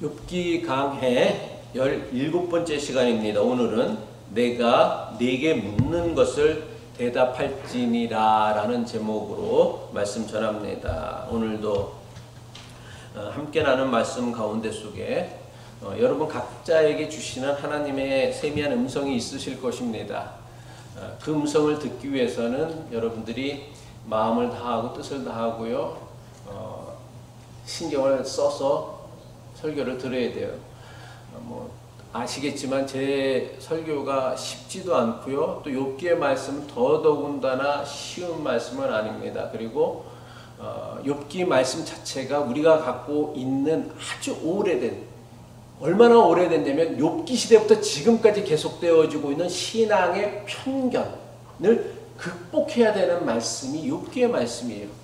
욥기 강해 17번째 시간입니다. 오늘은 내가 네게 묻는 것을 대답할지니라 라는 제목으로 말씀 전합니다. 오늘도 함께 나눈 말씀 가운데 속에 여러분 각자에게 주시는 하나님의 세미한 음성이 있으실 것입니다. 그 음성을 듣기 위해서는 여러분들이 마음을 다하고 뜻을 다하고요, 신경을 써서 설교를 들어야 돼요. 아시겠지만 제 설교가 쉽지도 않고요, 또 욥기의 말씀은 더더군다나 쉬운 말씀은 아닙니다. 그리고 욥기 말씀 자체가 우리가 갖고 있는 아주 오래된, 얼마나 오래됐냐면 욥기 시대부터 지금까지 계속되어지고 있는 신앙의 편견을 극복해야 되는 말씀이 욥기의 말씀이에요.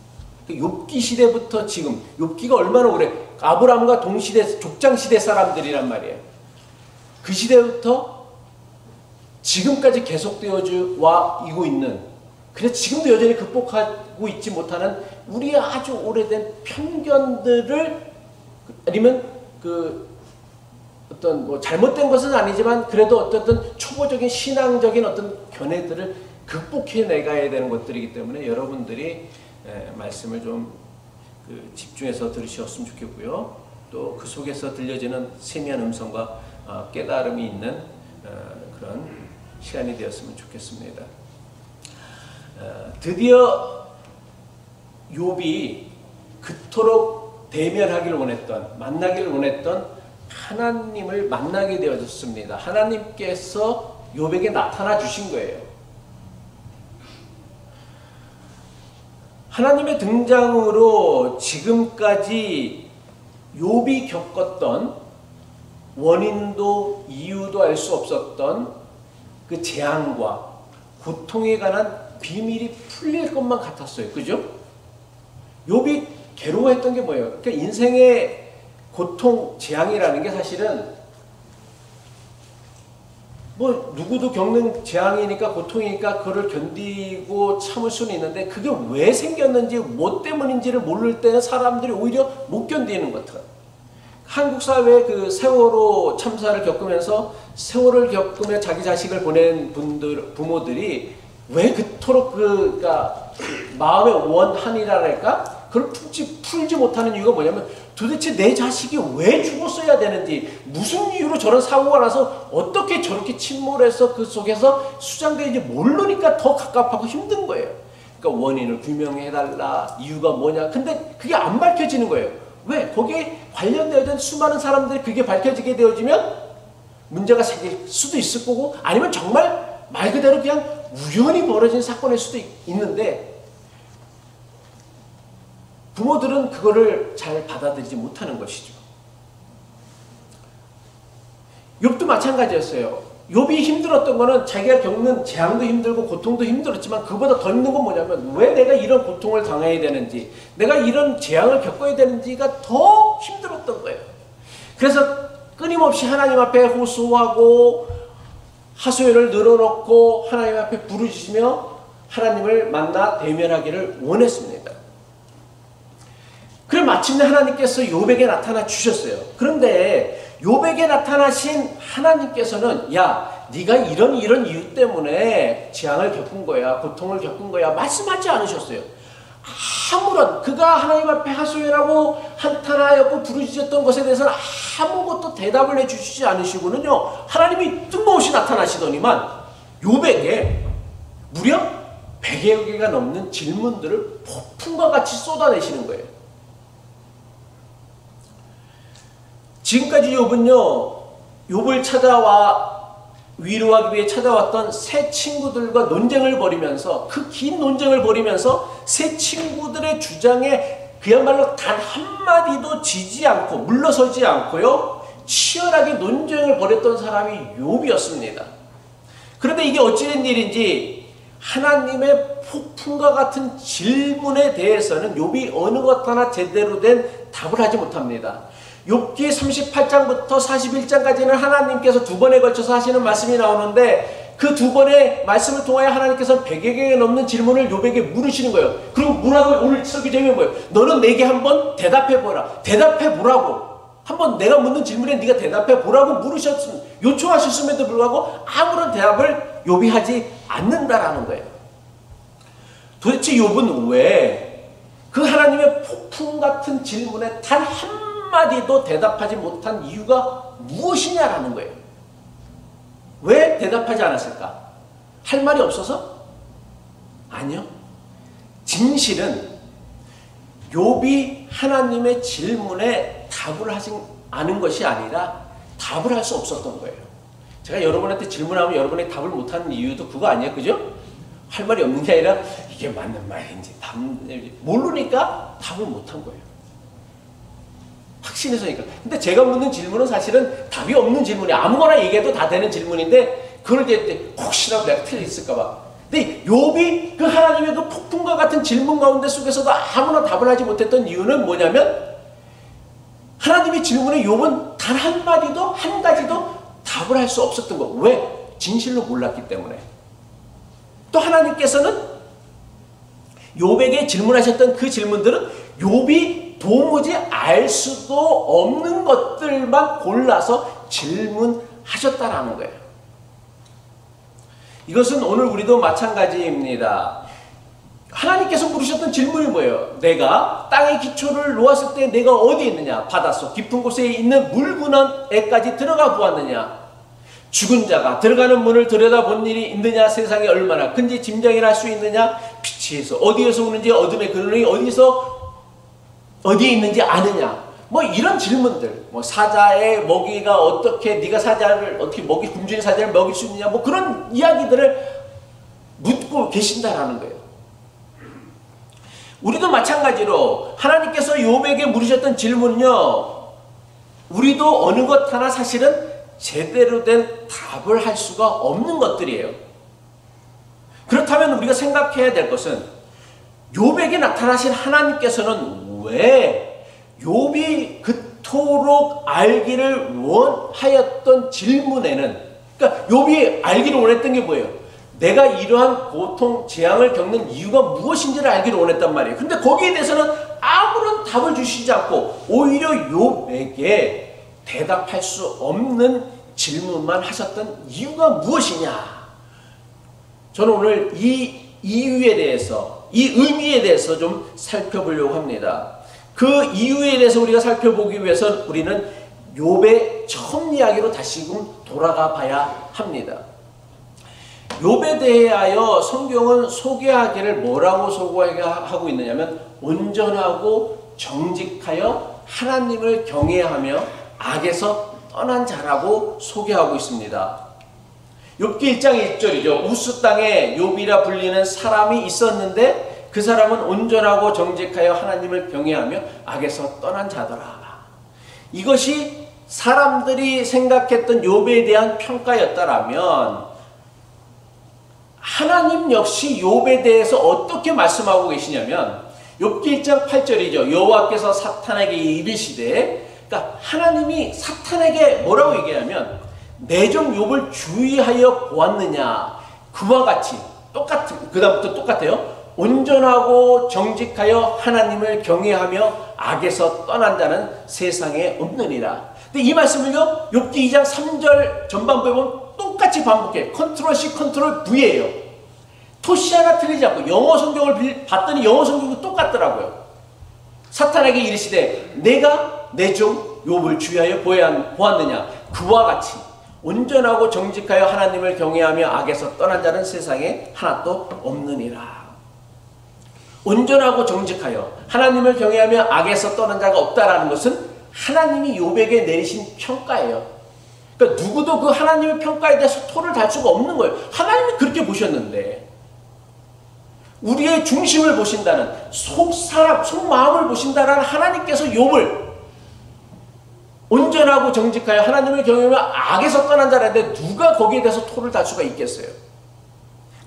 욥기 시대부터 지금, 욥기가 얼마나 오래, 아브라함과 동시대 족장시대 사람들이란 말이에요. 그 시대부터 지금까지 계속되어지고 있는, 그래서 지금도 여전히 극복하고 있지 못하는 우리의 아주 오래된 편견들을, 아니면 어떤 잘못된 것은 아니지만 그래도 어떤 초보적인 신앙적인 어떤 견해들을 극복해 내가야 되는 것들이기 때문에 여러분들이 말씀을 좀 집중해서 들으셨으면 좋겠고요. 또 그 속에서 들려지는 세미한 음성과 깨달음이 있는 그런 시간이 되었으면 좋겠습니다. 드디어 욥이 그토록 대면하기를 원했던, 만나기를 원했던 하나님을 만나게 되어졌습니다. 하나님께서 욥에게 나타나 주신 거예요. 하나님의 등장으로 지금까지 욥이 겪었던 원인도 이유도 알 수 없었던 그 재앙과 고통에 관한 비밀이 풀릴 것만 같았어요. 그죠? 욥이 괴로워했던 게 뭐예요? 그러니까 인생의 고통, 재앙이라는 게 사실은 누구도 겪는 재앙이니까, 고통이니까 그거를 견디고 참을 수는 있는데, 그게 왜 생겼는지, 뭐 때문인지를 모를 때는 사람들이 오히려 못 견디는 것 같아요. 한국 사회의 그 세월호 참사를 겪으면서, 세월을 겪으며 자기 자식을 보낸 부모들이 왜 그토록 마음의 원한이랄까? 그걸 풀지 못하는 이유가 뭐냐면, 도대체 내 자식이 왜 죽었어야 되는지, 무슨 이유로 저런 사고가 나서 어떻게 저렇게 침몰해서 그 속에서 수장되는지 모르니까 더 갑갑하고 힘든 거예요. 그러니까 원인을 규명해달라, 이유가 뭐냐. 근데 그게 안 밝혀지는 거예요. 왜? 거기에 관련되어 있는 수많은 사람들이 그게 밝혀지게 되어지면 문제가 생길 수도 있을 거고, 아니면 정말 말 그대로 그냥 우연히 벌어진 사건일 수도 있는데, 부모들은 그거를 잘 받아들이지 못하는 것이죠. 욥도 마찬가지였어요. 욥이 힘들었던 거는 자기가 겪는 재앙도 힘들고 고통도 힘들었지만, 그보다 더 힘든 건 뭐냐면, 왜 내가 이런 고통을 당해야 되는지, 내가 이런 재앙을 겪어야 되는지가 더 힘들었던 거예요. 그래서 끊임없이 하나님 앞에 호소하고 하소연을 늘어놓고 하나님 앞에 부르짖으며 하나님을 만나 대면하기를 원했습니다. 그럼 마침내 하나님께서 욥에게 나타나 주셨어요. 그런데 욥에게 나타나신 하나님께서는, 야, 네가 이런 이유 때문에 재앙을 겪은 거야, 고통을 겪은 거야, 말씀하지 않으셨어요. 아무런, 그가 하나님 앞에 하소연하고 한탄하였고 부르짖었던 것에 대해서는 아무것도 대답을 해주시지 않으시고는요, 하나님이 뜬금없이 나타나시더니만 욥에게 무려 100여 개가 넘는 질문들을 폭풍과 같이 쏟아내시는 거예요. 지금까지 욥을 찾아와 위로하기 위해 찾아왔던 세 친구들과 논쟁을 벌이면서, 그 긴 논쟁을 벌이면서 세 친구들의 주장에 그야말로 단 한마디도 지지 않고 물러서지 않고요, 치열하게 논쟁을 벌였던 사람이 욥이었습니다. 그런데 이게 어찌된 일인지 하나님의 폭풍과 같은 질문에 대해서는 욥이 어느 것 하나 제대로 된 답을 하지 못합니다. 욥기 38장부터 41장까지는 하나님께서 두 번에 걸쳐서 하시는 말씀이 나오는데, 그 두 번의 말씀을 통하여 하나님께서는 100여 개가 넘는 질문을 욥에게 물으시는 거예요. 그리고 뭐라고? 오늘 설교 제목이 뭐예요? 너는 내게 한번 대답해보라. 대답해보라고 한번 내가 묻는 질문에 네가 대답해 보라고 요청하셨음에도 불구하고 아무런 대답을 욥이 하지 않는다라는 거예요. 도대체 욥은 왜 그 하나님의 폭풍 같은 질문에 단 한마디도 대답하지 못한 이유가 무엇이냐라는 거예요. 왜 대답하지 않았을까? 할 말이 없어서? 아니요. 진실은 욥이 하나님의 질문에 답을 하지 않은 것이 아니라 답을 할 수 없었던 거예요. 제가 여러분한테 질문하면 여러분이 답을 못하는 이유도 그거 아니에요? 그죠? 할 말이 없는 게 아니라 이게 맞는 말인지 모르니까 답을 못한 거예요. 확신해서니까. 근데 제가 묻는 질문은 사실은 답이 없는 질문이에요. 아무거나 얘기해도 다 되는 질문인데 그걸 이제 혹시라도 내가 틀렸을까 봐. 근데 욥이 그 하나님의 그 폭풍과 같은 질문 가운데 속에서도 아무나 답을 하지 못했던 이유는 뭐냐면 하나님의 질문에 욥은 단 한마디도 한 가지도 답을 할 수 없었던 거. 왜? 진실로 몰랐기 때문에. 또 하나님께서는 욥에게 질문하셨던 그 질문들은 욥이 도무지 알 수도 없는 것들만 골라서 질문하셨다라는 거예요. 이것은 오늘 우리도 마찬가지입니다. 하나님께서 물으셨던 질문이 뭐예요? 내가 땅의 기초를 놓았을 때 내가 어디에 있느냐? 바닷속 깊은 곳에 있는 물구멍에까지 들어가 보았느냐? 죽은 자가 들어가는 문을 들여다본 일이 있느냐? 세상에 얼마나 큰지 짐작이나 할 수 있느냐? 빛에서 어디에서 오는지 어둠의 근원이 어디에 있는지 아느냐? 뭐 이런 질문들, 뭐 사자의 먹이가 어떻게 네가 사자를 어떻게 굶주린 사자를 먹일 수 있느냐? 뭐 그런 이야기들을 묻고 계신다라는 거예요. 우리도 마찬가지로 하나님께서 욥에게 물으셨던 질문은요, 우리도 어느 것 하나 사실은 제대로 된 답을 할 수가 없는 것들이에요. 그렇다면 우리가 생각해야 될 것은 욥에게 나타나신 하나님께서는 왜 욥이 그토록 알기를 원하였던 질문에는, 그러니까 욥이 알기를 원했던 게 뭐예요? 내가 이러한 고통, 재앙을 겪는 이유가 무엇인지를 알기를 원했단 말이에요. 근데 거기에 대해서는 아무런 답을 주시지 않고 오히려 욥에게 대답할 수 없는 질문만 하셨던 이유가 무엇이냐? 저는 오늘 이 이유에 대해서, 이 의미에 대해서 좀 살펴보려고 합니다. 그 이유에 대해서 우리가 살펴보기 위해선 우리는 욥의 처음 이야기로 다시금 돌아가 봐야 합니다. 욥에 대하여 성경은 소개하기를 뭐라고 소개하고 있느냐면 온전하고 정직하여 하나님을 경외하며 악에서 떠난 자라고 소개하고 있습니다. 욥기 1장 1절이죠. 우스 땅에 욥이라 불리는 사람이 있었는데 그 사람은 온전하고 정직하여 하나님을 경외하며 악에서 떠난 자더라. 이것이 사람들이 생각했던 욥에 대한 평가였다라면 하나님 역시 욥에 대해서 어떻게 말씀하고 계시냐면 욥기 1장 8절이죠. 여호와께서 사탄에게 이르시되, 그러니까 하나님이 사탄에게 뭐라고 얘기하면 내 종 욥을 주의하여 보았느냐? 그와 같이 그다음부터 똑같아요. 온전하고 정직하여 하나님을 경외하며 악에서 떠난 자는 세상에 없느니라. 근데 이 말씀을요, 욥기 2장 3절 전반부에 보면 똑같이 반복해. 컨트롤 C, 컨트롤 V예요. 토시 하나 틀리지 않고 영어 성경을 봤더니 영어 성경도 똑같더라고요. 사탄에게 이르시되 내가 내 종 욥을 주의하여 보았느냐? 그와 같이 온전하고 정직하여 하나님을 경외하며 악에서 떠난 자는 세상에 하나도 없느니라. 온전하고 정직하여 하나님을 경외하며 악에서 떠난 자가 없다라는 것은 하나님이 욥에게 내리신 평가예요. 그러니까 누구도 그 하나님의 평가에 대해서 토를 달 수가 없는 거예요. 하나님이 그렇게 보셨는데 우리의 중심을 보신다는, 속마음을 보신다는 하나님께서 욥을 온전하고 정직하여 하나님을 경외하며 악에서 떠난 자라는데 누가 거기에 대해서 토를 달 수가 있겠어요?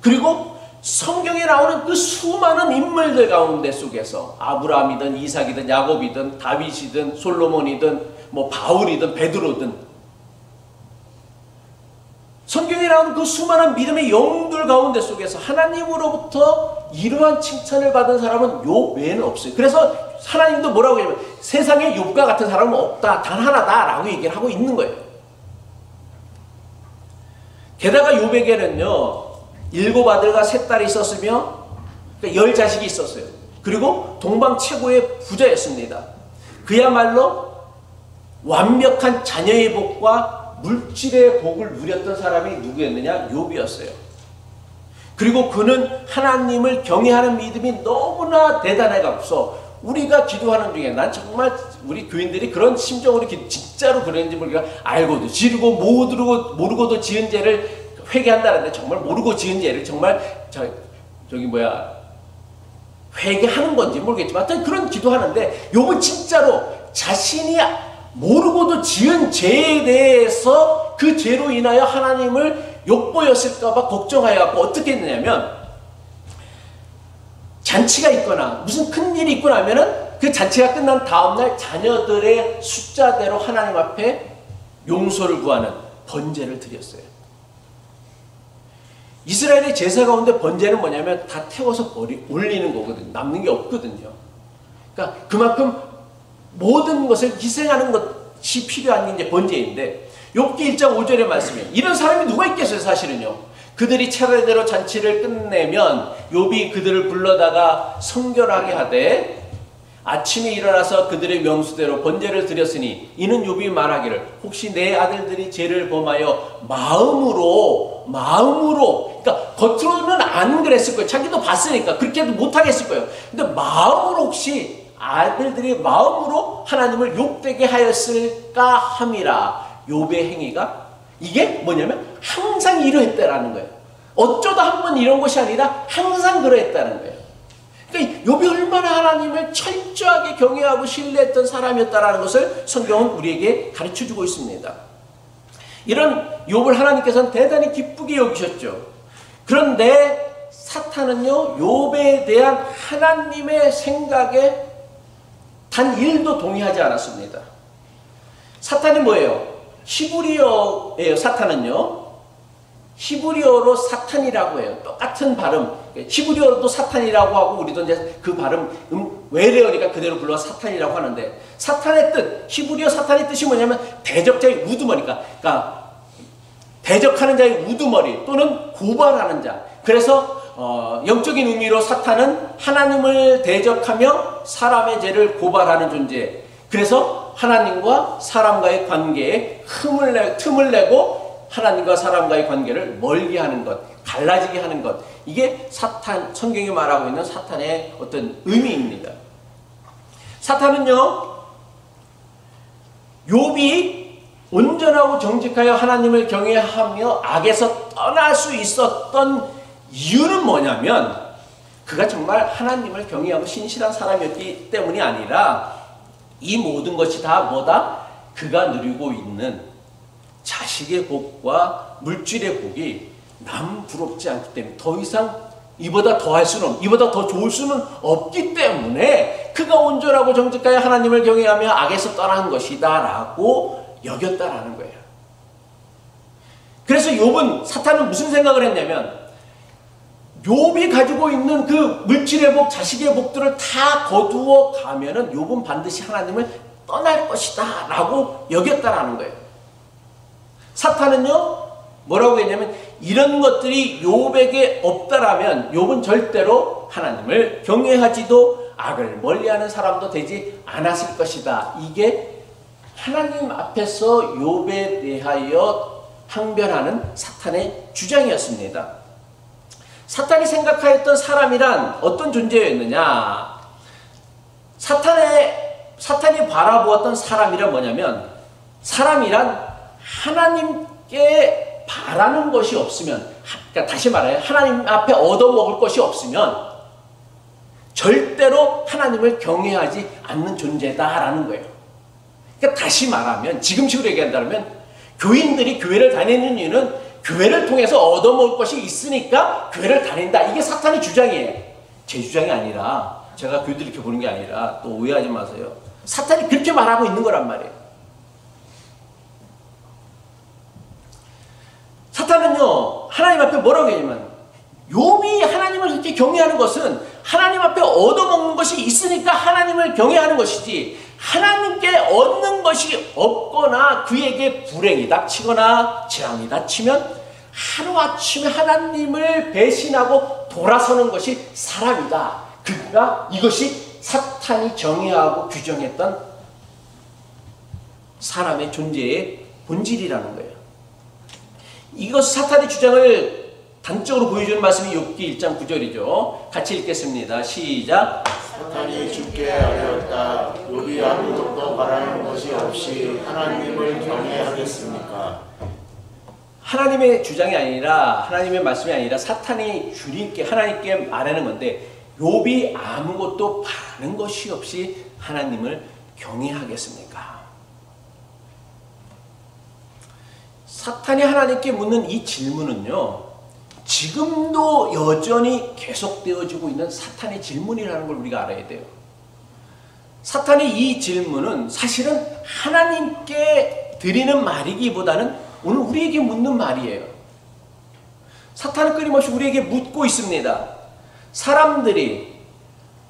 그리고 성경에 나오는 그 수많은 인물들 가운데 속에서 아브라함이든 이삭이든 야곱이든 다윗이든 솔로몬이든 뭐 바울이든 베드로든 성경에 나오는 그 수많은 믿음의 영웅들 가운데 속에서 하나님으로부터 이러한 칭찬을 받은 사람은 욥 외에는 없어요. 그래서 하나님도 뭐라고 하냐면 세상에 욥과 같은 사람은 없다, 단 하나다라고 얘기를 하고 있는 거예요. 게다가 욥에게는요 7 아들과 3 딸이 있었으며 10 자식이 있었어요. 그리고 동방 최고의 부자였습니다. 그야말로 완벽한 자녀의 복과 물질의 복을 누렸던 사람이 누구였느냐? 욥이었어요. 그리고 그는 하나님을 경외하는 믿음이 너무나 대단해갖고서 우리가 기도하는 중에 난 정말 우리 교인들이 그런 심정으로 진짜로 그랬는지 모르겠지만 알고도 지르고 모르고도 지은 죄를 회개한다는데 정말 모르고 지은 죄를 정말 회개하는 건지 모르겠지만 하여튼 그런 기도하는데 욥은 진짜로 자신이 모르고도 지은 죄에 대해서 그 죄로 인하여 하나님을 욕보였을까봐 걱정하여 어떻게 했느냐면 잔치가 있거나 무슨 큰일이 있고 나면은 그 잔치가 끝난 다음날 자녀들의 숫자대로 하나님 앞에 용서를 구하는 번제를 드렸어요. 이스라엘의 제사 가운데 번제는 뭐냐면 다 태워서 올리는 거거든요. 남는 게 없거든요. 그러니까 그만큼 모든 것을 희생하는 것이 필요한 게 이제 번제인데 욥기 1장 5절의 말씀에 이런 사람이 누가 있겠어요? 사실은요. 그들이 차례대로 잔치를 끝내면 욥이 그들을 불러다가 성결하게 하되 아침에 일어나서 그들의 명수대로 번제를 드렸으니 이는 욥이 말하기를 혹시 내 아들들이 죄를 범하여 마음으로 그러니까 겉으로는 안 그랬을 거예요. 자기도 봤으니까 그렇게도 못하겠을 거예요. 근데 마음으로 혹시 아들들이 마음으로 하나님을 욕되게 하였을까 함이라. 욥의 행위가 이게 뭐냐면 항상 이러했다라는 거예요. 어쩌다 한 번 이런 것이 아니라 항상 그러했다는 거예요. 그러니까 욥이 얼마나 하나님을 철저하게 경외하고 신뢰했던 사람이었다라는 것을 성경은 우리에게 가르쳐주고 있습니다. 이런 욥을 하나님께서는 대단히 기쁘게 여기셨죠. 그런데 사탄은요 욥에 대한 하나님의 생각에 단 1도 동의하지 않았습니다. 사탄이 뭐예요? 히브리어예요. 사탄은요 히브리어로 사탄이라고 해요. 똑같은 발음. 히브리어로도 사탄이라고 하고 우리도 이제 그 발음 외래어니까 그대로 불러 사탄이라고 하는데 사탄의 뜻, 히브리어 사탄의 뜻이 뭐냐면 대적자의 우두머리니까 그러니까 대적하는 자의 우두머리 또는 고발하는 자. 그래서 영적인 의미로 사탄은 하나님을 대적하며 사람의 죄를 고발하는 존재. 그래서 하나님과 사람과의 관계에 틈을 내고 하나님과 사람과의 관계를 멀리하는 것, 갈라지게 하는 것. 이게 사탄, 성경이 말하고 있는 사탄의 어떤 의미입니다. 사탄은요, 욥이 온전하고 정직하여 하나님을 경외하며 악에서 떠날 수 있었던 이유는 뭐냐면 그가 정말 하나님을 경외하고 신실한 사람이었기 때문이 아니라 이 모든 것이 다 뭐다? 그가 누리고 있는 자식의 복과 물질의 복이 남 부럽지 않기 때문에 더 이상 이보다 더 할 수는 이보다 더 좋을 수는 없기 때문에 그가 온전하고 정직하여 하나님을 경외하며 악에서 떠난 것이다 라고 여겼다라는 거예요. 그래서 욥은 사탄은 무슨 생각을 했냐면 욥이 가지고 있는 그 물질의 복, 자식의 복들을 다 거두어 가면은 욥은 반드시 하나님을 떠날 것이다 라고 여겼다라는 거예요. 사탄은요 뭐라고 했냐면 이런 것들이 욥에게 없다라면 욥은 절대로 하나님을 경외하지도 악을 멀리하는 사람도 되지 않았을 것이다. 이게 하나님 앞에서 욥에 대하여 항변하는 사탄의 주장이었습니다. 사탄이 생각하였던 사람이란 어떤 존재였느냐? 사탄이 바라보았던 사람이란 뭐냐면 사람이란 하나님께 바라는 것이 없으면, 그러니까 다시 말해요. 하나님 앞에 얻어먹을 것이 없으면 절대로 하나님을 경외하지 않는 존재다라는 거예요. 그러니까 다시 말하면 지금식으로 얘기한다면 교인들이 교회를 다니는 이유는 교회를 통해서 얻어먹을 것이 있으니까 교회를 다닌다. 이게 사탄의 주장이에요. 제 주장이 아니라 제가 교회들 이렇게 보는 게 아니라 또 오해하지 마세요. 사탄이 그렇게 말하고 있는 거란 말이에요. 사탄은요 하나님 앞에 뭐라고 얘기하냐면 욥이 하나님을 그렇게 경외하는 것은 하나님 앞에 얻어먹는 것이 있으니까 하나님을 경외하는 것이지, 하나님께 얻는 것이 없거나 그에게 불행이 닥치거나 재앙이 닥치면 하루아침에 하나님을 배신하고 돌아서는 것이 사람이다. 그러니까 이것이 사탄이 정의하고 규정했던 사람의 존재의 본질이라는 거예요. 이것 사탄의 주장을 단적으로 보여주는 말씀이 욥기 1장 9절이죠. 같이 읽겠습니다. 시작. 사탄이 죽게 하였다. 욥이 아무것도 바라는 것이 없이 하나님을 경외하겠습니까? 하나님의 주장이 아니라, 하나님의 말씀이 아니라 사탄이 주님께, 하나님께 말하는 건데, 욥이 아무것도 바라는 것이 없이 하나님을 경외하겠습니까? 사탄이 하나님께 묻는 이 질문은요, 지금도 여전히 계속되어지고 있는 사탄의 질문이라는 걸 우리가 알아야 돼요. 사탄의 이 질문은 사실은 하나님께 드리는 말이기보다는 오늘 우리에게 묻는 말이에요. 사탄은 끊임없이 우리에게 묻고 있습니다. 사람들이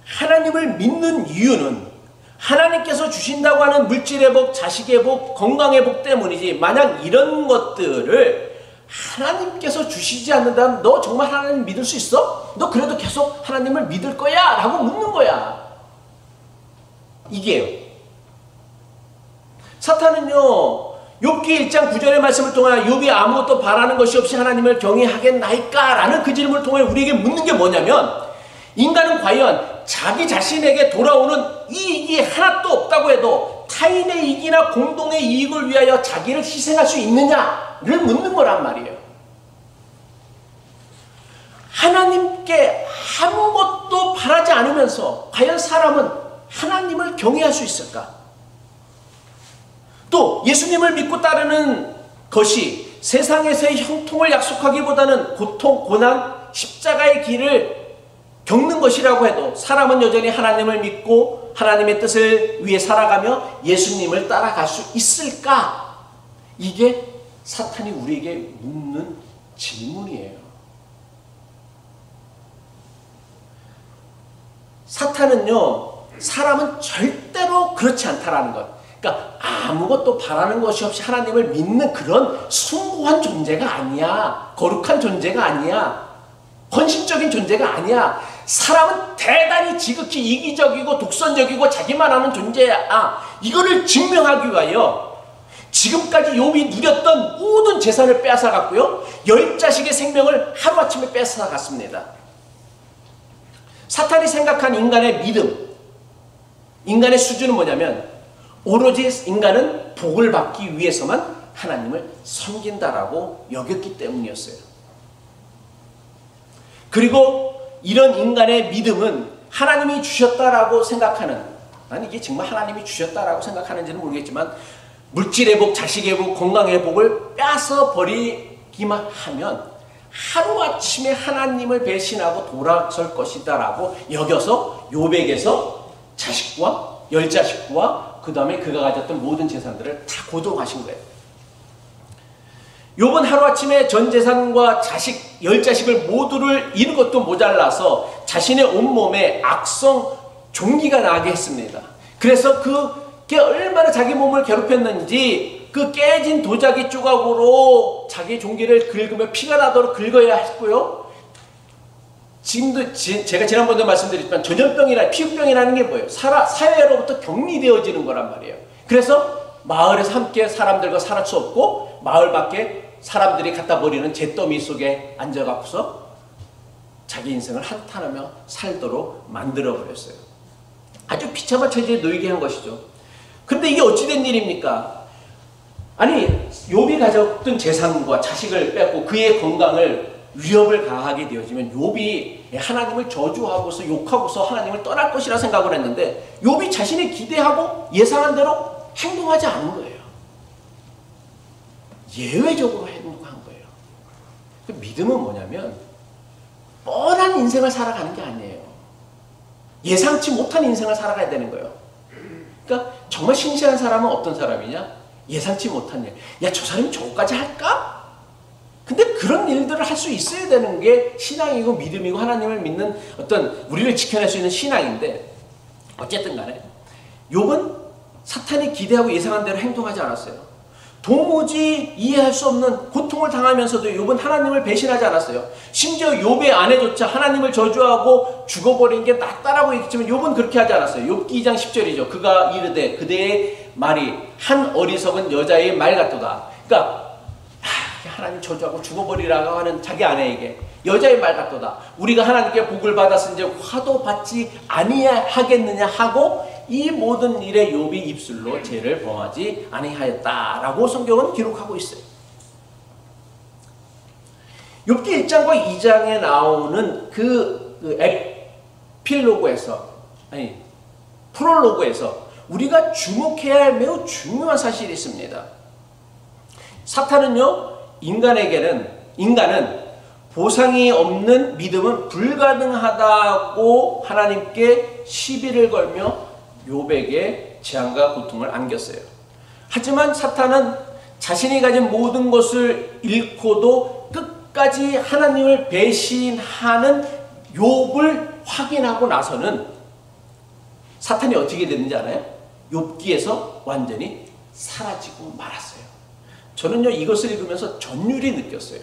하나님을 믿는 이유는 하나님께서 주신다고 하는 물질의 복, 자식의 복, 건강의 복 때문이지, 만약 이런 것들을 하나님께서 주시지 않는다면 너 정말 하나님 믿을 수 있어? 너 그래도 계속 하나님을 믿을 거야? 라고 묻는 거야. 이게요. 사탄은요, 욥기 1장 9절의 말씀을 통해 욥이 아무것도 바라는 것이 없이 하나님을 경외하겠나이까? 라는 그 질문을 통해 우리에게 묻는 게 뭐냐면, 인간은 과연 자기 자신에게 돌아오는 이익이 하나도 없다고 해도 타인의 이익이나 공동의 이익을 위하여 자기를 희생할 수 있느냐를 묻는 거란 말이에요. 하나님께 아무것도 바라지 않으면서 과연 사람은 하나님을 경외할 수 있을까? 또 예수님을 믿고 따르는 것이 세상에서의 형통을 약속하기보다는 고통, 고난, 십자가의 길을 겪는 것이라고 해도 사람은 여전히 하나님을 믿고 하나님의 뜻을 위해 살아가며 예수님을 따라갈 수 있을까? 이게 사탄이 우리에게 묻는 질문이에요. 사탄은요, 사람은 절대로 그렇지 않다라는 것. 그러니까 아무것도 바라는 것이 없이 하나님을 믿는 그런 숭고한 존재가 아니야. 거룩한 존재가 아니야. 헌신적인 존재가 아니야. 사람은 대단히 지극히 이기적이고 독선적이고 자기만 하는 존재야. 이거를 증명하기 위하여 지금까지 욥이 누렸던 모든 재산을 빼앗아갔고요, 10자식의 생명을 하루아침에 빼앗아갔습니다. 사탄이 생각한 인간의 믿음, 인간의 수준은 뭐냐면 오로지 인간은 복을 받기 위해서만 하나님을 섬긴다라고 여겼기 때문이었어요. 그리고 이런 인간의 믿음은 하나님이 주셨다라고 생각하는, 난 이게 정말 하나님이 주셨다라고 생각하는지는 모르겠지만, 물질의 복, 자식의 복, 건강의 복을 뺏어 버리기만 하면 하루아침에 하나님을 배신하고 돌아설 것이다 라고 여겨서 욥에게서 자식과 10자식과 그 다음에 그가 가졌던 모든 재산들을 다 고동하신 거예요. 욥은 하루아침에 전 재산과 자식 10자식을 모두를 잃은 것도 모자라서 자신의 온몸에 악성 종기가 나게 했습니다. 그래서 그게 얼마나 자기 몸을 괴롭혔는지 그 깨진 도자기 조각으로 자기 종기를 긁으며 피가 나도록 긁어야 했고요. 지금도 제가 지난번에도 말씀드렸지만 전염병이나 피부병이라는 게 뭐예요? 사회로부터 격리되어지는 거란 말이에요. 그래서 마을에서 함께 사람들과 살 수 없고 마을 밖에 사람들이 갖다 버리는 잿더미 속에 앉아갖고서 자기 인생을 한탄하며 살도록 만들어버렸어요. 아주 비참한 처지에 놓이게 한 것이죠. 그런데 이게 어찌된 일입니까? 아니, 욥이 가졌던 재산과 자식을 뺏고 그의 건강을 위협을 가하게 되어지면 욥이 하나님을 저주하고서 욕하고서 하나님을 떠날 것이라 생각을 했는데 욥이 자신이 기대하고 예상한 대로 행동하지 않은 거예요. 예외적으로 행동한 거예요. 그 믿음은 뭐냐면 뻔한 인생을 살아가는 게 아니에요. 예상치 못한 인생을 살아가야 되는 거예요. 그러니까 정말 신실한 사람은 어떤 사람이냐? 예상치 못한 일. 야, 저 사람이 저거까지 할까? 근데 그런 일들을 할 수 있어야 되는 게 신앙이고 믿음이고 하나님을 믿는 어떤 우리를 지켜낼 수 있는 신앙인데, 어쨌든 간에 욥은 사탄이 기대하고 예상한 대로 행동하지 않았어요. 도무지 이해할 수 없는 고통을 당하면서도 욥은 하나님을 배신하지 않았어요. 심지어 욥의 아내조차 하나님을 저주하고 죽어버린 게 낫다라고 얘기했지만 욥은 그렇게 하지 않았어요. 욥기 2장 10절이죠. 그가 이르되 그대의 말이 한 어리석은 여자의 말 같도다. 그러니까 하나님 저주하고 죽어버리라고 하는 자기 아내에게 여자의 말 같도다. 우리가 하나님께 복을 받았은지 화도 받지 아니하겠느냐 하고 이 모든 일에 욥이 입술로 죄를 범하지 아니하였다라고 성경은 기록하고 있어요. 욥기 1장과 2장에 나오는 그 에필로그에서, 아니 프롤로그에서 우리가 주목해야 할 매우 중요한 사실이 있습니다. 사탄은요, 인간은 보상이 없는 믿음은 불가능하다고 하나님께 시비를 걸며 욥에게 재앙과 고통을 안겼어요. 하지만 사탄은 자신이 가진 모든 것을 잃고도 끝까지 하나님을 배신하는 욥을 확인하고 나서는 사탄이 어떻게 됐는지 알아요? 욥기에서 완전히 사라지고 말았어요. 저는요, 이것을 읽으면서 전율이 느꼈어요.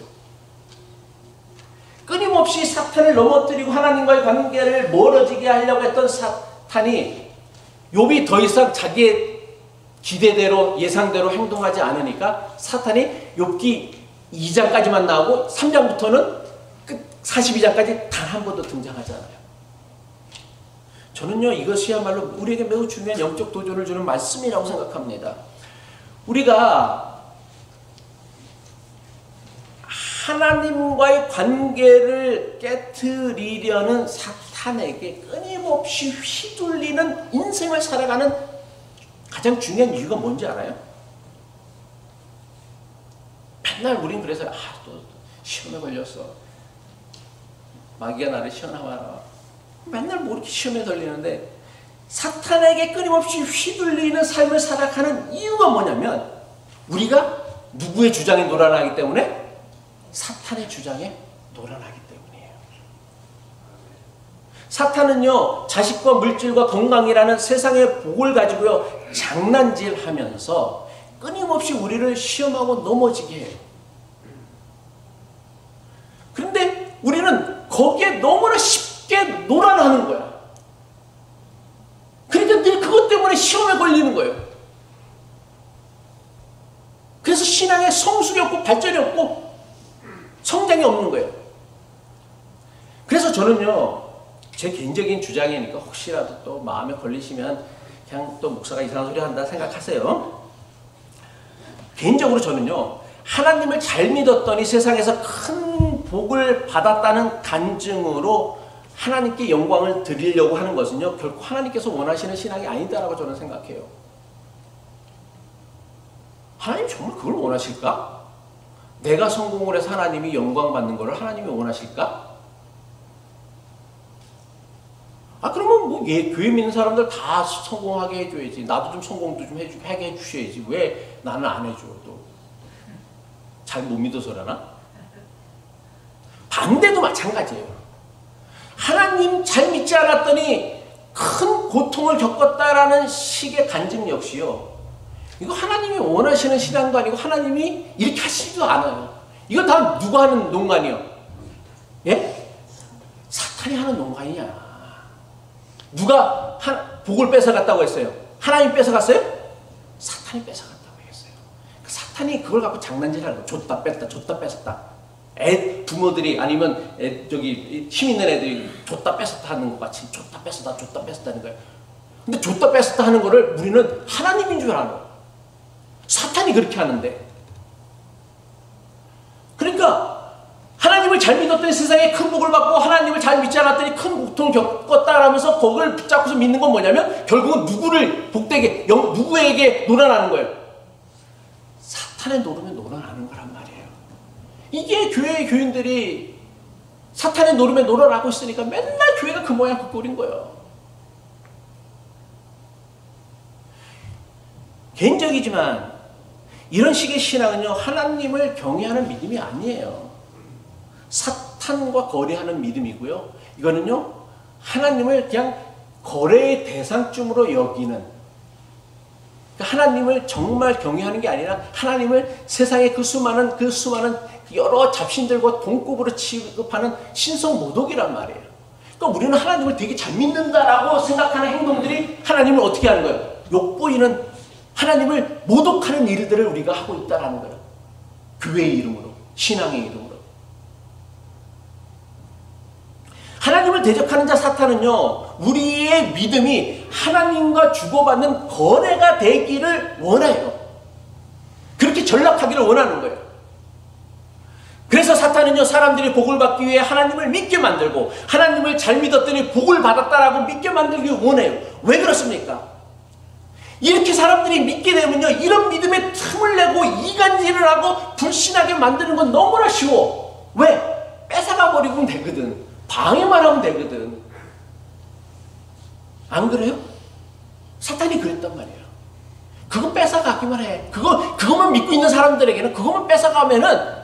끊임없이 사탄을 넘어뜨리고 하나님과의 관계를 멀어지게 하려고 했던 사탄이 욥이 더 이상 자기의 기대대로 예상대로 행동하지 않으니까 사탄이 욥기 2장까지만 나오고 3장부터는 끝 42장까지 단 한 번도 등장하지 않아요. 저는요, 이것이야말로 우리에게 매우 중요한 영적 도전을 주는 말씀이라고 생각합니다. 우리가 하나님과의 관계를 깨트리려는 사탄에게 끊임없이 휘둘리는 인생을 살아가는 가장 중요한 이유가 뭔지 알아요? 맨날 우린 그래서 또 시험에 걸렸어. 마귀가 나를 시험하라. 맨날 뭐 이렇게 시험에 걸리는데 사탄에게 끊임없이 휘둘리는 삶을 살아가는 이유가 뭐냐면 우리가 누구의 주장에 놀아나기 때문에? 사탄의 주장에 놀아나기 때문이에요. 사탄은요, 자식과 물질과 건강이라는 세상의 복을 가지고요, 장난질하면서 끊임없이 우리를 시험하고 넘어지게 해요. 그런데 우리는 거기에 너무나 쉽게 놀아나는 거야. 그러니까 늘 그것 때문에 시험에 걸리는 거예요. 그래서 신앙에 성숙이 없고 발전이 없고 성장이 없는 거예요. 그래서 저는요, 제 개인적인 주장이니까 혹시라도 또 마음에 걸리시면 그냥 또 목사가 이상한 소리 한다 생각하세요. 개인적으로 저는요, 하나님을 잘 믿었더니 세상에서 큰 복을 받았다는 간증으로 하나님께 영광을 드리려고 하는 것은요, 결코 하나님께서 원하시는 신앙이 아니다라고 저는 생각해요. 하나님 정말 그걸 원하실까? 내가 성공을 해서 하나님이 영광 받는 것을 하나님이 원하실까? 그러면 뭐 교회 믿는 사람들 다 성공하게 해줘야지. 나도 좀 성공도 좀 하게 해주셔야지. 왜 나는 안 해줘? 또 잘 못 믿어서라나? 반대도 마찬가지예요. 하나님 잘 믿지 않았더니 큰 고통을 겪었다라는 식의 간증 역시요, 이거 하나님이 원하시는 신앙도 아니고 하나님이 이렇게 하시지도 않아요. 이거 다 누가 하는 농간이요? 예? 사탄이 하는 농간이야. 누가 복을 뺏어갔다고 했어요? 하나님이 뺏어갔어요? 사탄이 뺏어갔다고 했어요. 사탄이 그걸 갖고 장난질하는 거예요. 줬다 뺐다 줬다 뺏었다. 부모들이 아니면 힘 있는 애들이 줬다 뺏었다 하는 것 같이 줬다 뺏었다 줬다 뺏었다 하는 거예요. 근데 줬다 뺏었다 하는 거를 우리는 하나님인 줄 알아요. 사탄이 그렇게 하는데. 그러니까 하나님을 잘 믿었더니 세상에 큰 복을 받고 하나님을 잘 믿지 않았더니 큰 고통을 겪었다라면서 거기를 붙잡고서 믿는 건 뭐냐면 결국은 누구를 복되게 누구에게 놀아나는 거예요? 사탄의 노름에 놀아나는 거란 말이에요. 이게 교회의 교인들이 사탄의 노름에 놀아나고 있으니까 맨날 교회가 그 모양 그 꼴인 거예요. 개인적이지만 이런 식의 신앙은요, 하나님을 경외하는 믿음이 아니에요. 사탄과 거래하는 믿음이고요. 이거는요, 하나님을 그냥 거래의 대상쯤으로 여기는, 하나님을 정말 경외하는 게 아니라 하나님을 세상의 그 수많은 여러 잡신들과 동급으로 취급하는 신성모독이란 말이에요. 그러니까 우리는 하나님을 되게 잘 믿는다라고 생각하는 행동들이 하나님을 어떻게 하는 거예요? 욕보이는 하나님을 모독하는 일들을 우리가 하고 있다는 거예요. 교회의 이름으로, 신앙의 이름으로. 하나님을 대적하는 자 사탄은요, 우리의 믿음이 하나님과 주고받는 거래가 되기를 원해요. 그렇게 전락하기를 원하는 거예요. 그래서 사탄은요, 사람들이 복을 받기 위해 하나님을 믿게 만들고, 하나님을 잘 믿었더니 복을 받았다라고 믿게 만들기 원해요. 왜 그렇습니까? 이렇게 사람들이 믿게 되면요, 이런 믿음에 틈을 내고 이간질을 하고 불신하게 만드는 건 너무나 쉬워. 왜? 뺏어가 버리면 되거든. 방해만 하면 되거든. 안 그래요? 사탄이 그랬단 말이에요. 그거 뺏어가기만 해. 그것만 믿고 있는 사람들에게는 그것만 뺏어가면은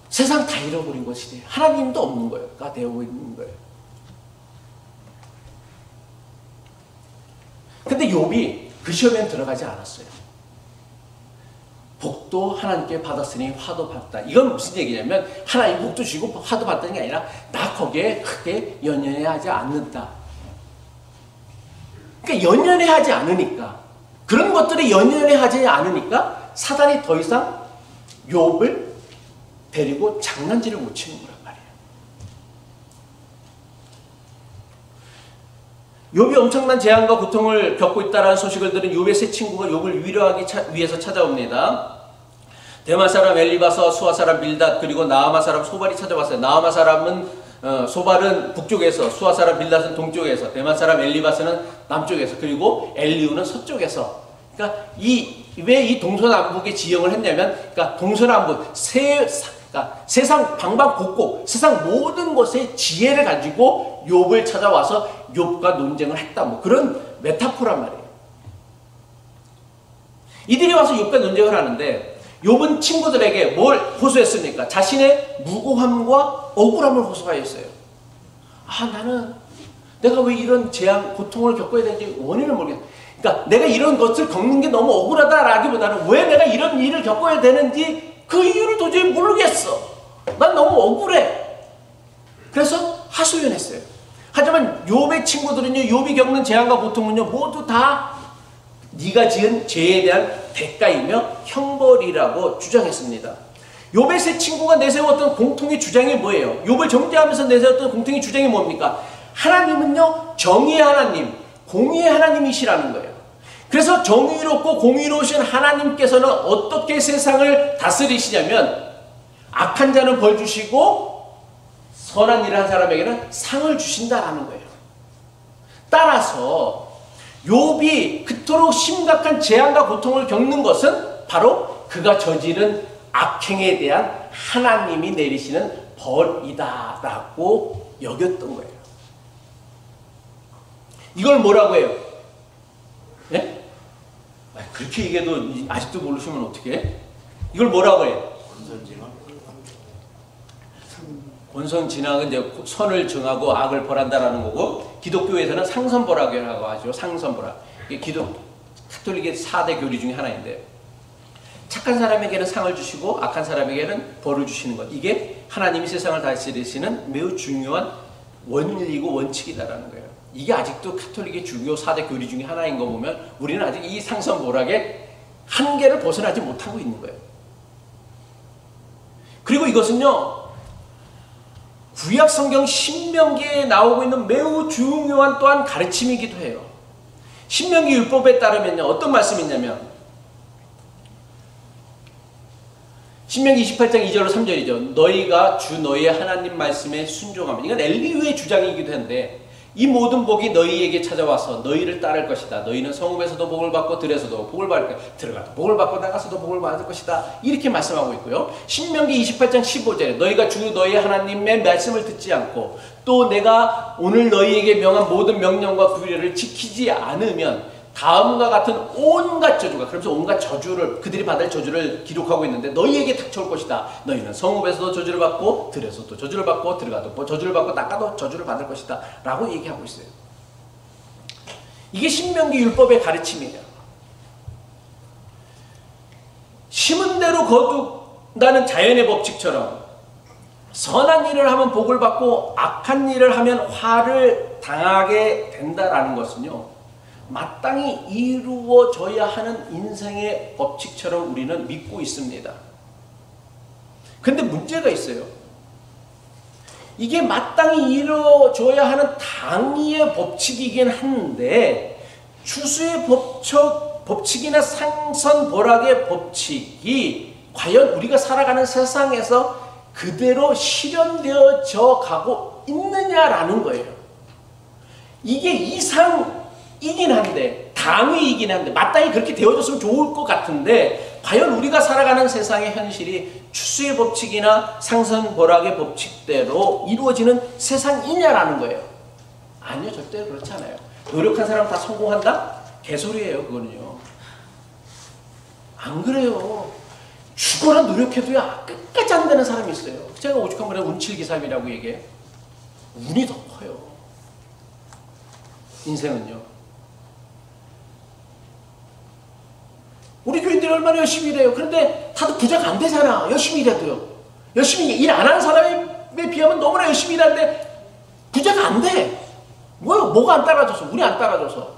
세상 다 잃어버린 것이 돼요. 하나님도 없는 거예요.가 되어 있는 거예요. 근데 욥이 그 시험에 들어가지 않았어요. 복도 하나님께 받았으니 화도 받다. 이건 무슨 얘기냐면 하나님 복도 주고 화도 받다는 게 아니라 나 거기에 크게 연연해하지 않는다. 그러니까 연연해하지 않으니까, 그런 것들이 연연해하지 않으니까 사단이 더 이상 욥을 데리고 장난질을 못 치는 거란 말이에요. 욥이 엄청난 재앙과 고통을 겪고 있다는 소식을 들은 욥의 세 친구가 욥을 위로하기 위해서 찾아옵니다. 대만 사람 엘리바서, 수아 사람 빌닷, 그리고 나아마 사람 소발이 찾아왔어요. 나아마 사람은 소발은 북쪽에서, 수아 사람 빌닷은 동쪽에서, 대만 사람 엘리바스는 남쪽에서, 그리고 엘리우는 서쪽에서. 그러니까 왜 이 동서남북의 지형을 했냐면, 그러니까 동서남북 그러니까 세상 방방곡곡, 세상 모든 것의 지혜를 가지고 욥을 찾아와서 욥과 논쟁을 했다. 뭐 그런 메타포란 말이에요. 이들이 와서 욥과 논쟁을 하는데 욥은 친구들에게 뭘 호소했습니까? 자신의 무고함과 억울함을 호소하였어요. 나는 내가 왜 이런 재앙, 고통을 겪어야 되는지 원인을 모르겠어. 그러니까 내가 이런 것을 겪는 게 너무 억울하다라기보다는 왜 내가 이런 일을 겪어야 되는지 그 이유를 도저히 모르겠어. 난 너무 억울해. 그래서 하소연했어요. 하지만 욥의 친구들은요, 욥이 겪는 재앙과 고통은요, 모두 다 네가 지은 죄에 대한 대가이며 형벌이라고 주장했습니다. 욥의 세 친구가 내세웠던 공통의 주장이 뭐예요? 욥을 정죄하면서 내세웠던 공통의 주장이 뭡니까? 하나님은요, 정의의 하나님, 공의의 하나님이시라는 거예요. 그래서 정의롭고 공의로우신 하나님께서는 어떻게 세상을 다스리시냐면 악한 자는 벌 주시고 선한 일을 한 사람에게는 상을 주신다라는 거예요. 따라서 욥이 그토록 심각한 재앙과 고통을 겪는 것은 바로 그가 저지른 악행에 대한 하나님이 내리시는 벌이다라고 여겼던 거예요. 이걸 뭐라고 해요? 네? 그렇게 얘기해도 아직도 모르시면 어떡해? 이걸 뭐라고 해요? 권선진악은 이제 선을 정하고 악을 벌한다라는 거고, 기독교에서는 상선벌학이라고 하죠. 상선벌학. 이게 카톨릭의 4대 교리 중에 하나인데, 착한 사람에게는 상을 주시고 악한 사람에게는 벌을 주시는 것. 이게 하나님이 세상을 다스리시는 매우 중요한 원리이고 원칙이다라는 거예요. 이게 아직도 카톨릭의 주요 4대 교리 중에 하나인 거 보면 우리는 아직 이 상선벌학의 한계를 벗어나지 못하고 있는 거예요. 그리고 이것은요, 구약 성경 신명기에 나오고 있는 매우 중요한 또한 가르침이기도 해요. 신명기 율법에 따르면요, 어떤 말씀이 있냐면, 신명기 28장 2절로 3절이죠. 너희가 주 너희의 하나님 말씀에 순종하면, 이건 엘리후의 주장이기도 한데, 이 모든 복이 너희에게 찾아와서 너희를 따를 것이다. 너희는 성읍에서도 복을 받고 들에서도 복을 받을 것이다. 들어가도 복을 받고 나가서도 복을 받을 것이다. 이렇게 말씀하고 있고요. 신명기 28장 15절에 너희가 주 너희의 하나님의 말씀을 듣지 않고 또 내가 오늘 너희에게 명한 모든 명령과 규례를 지키지 않으면 다음과 같은 온갖 저주가, 그러면서 온갖 저주를, 그들이 받을 저주를 기록하고 있는데 너희에게 닥쳐올 것이다. 너희는 성읍에서도 저주를 받고 들에서도 저주를 받고 들어가도 저주를 받고 나가도 저주를 받을 것이다 라고 얘기하고 있어요. 이게 신명기 율법의 가르침이에요. 심은 대로 거둔다는 자연의 법칙처럼 선한 일을 하면 복을 받고 악한 일을 하면 화를 당하게 된다라는 것은요, 마땅히 이루어져야 하는 인생의 법칙처럼 우리는 믿고 있습니다. 근데 문제가 있어요. 이게 마땅히 이루어져야 하는 당위의 법칙이긴 한데 추수의 법칙이나 상선벌악의 법칙이 과연 우리가 살아가는 세상에서 그대로 실현되어져 가고 있느냐라는 거예요. 이게 이상이긴 한데, 당위이긴 한데, 마땅히 그렇게 되어졌으면 좋을 것 같은데, 과연 우리가 살아가는 세상의 현실이 추수의 법칙이나 상선벌악의 법칙대로 이루어지는 세상이냐라는 거예요. 아니요, 절대 그렇지 않아요. 노력한 사람 다 성공한다? 개소리예요, 그거는요. 안 그래요. 죽어라 노력해도야 끝까지 안 되는 사람이 있어요. 제가 오죽한 말에 운칠기삼이라고 얘기해요. 운이 더 커요. 인생은요. 우리 교인들이 얼마나 열심히 일해요. 그런데 다들 부자가 안 되잖아. 열심히 일해도요. 열심히 일 안 하는 사람에 비하면 너무나 열심히 일하는데 부자가 안 돼. 뭐가 안 따라줘서? 운이 안 따라줘서.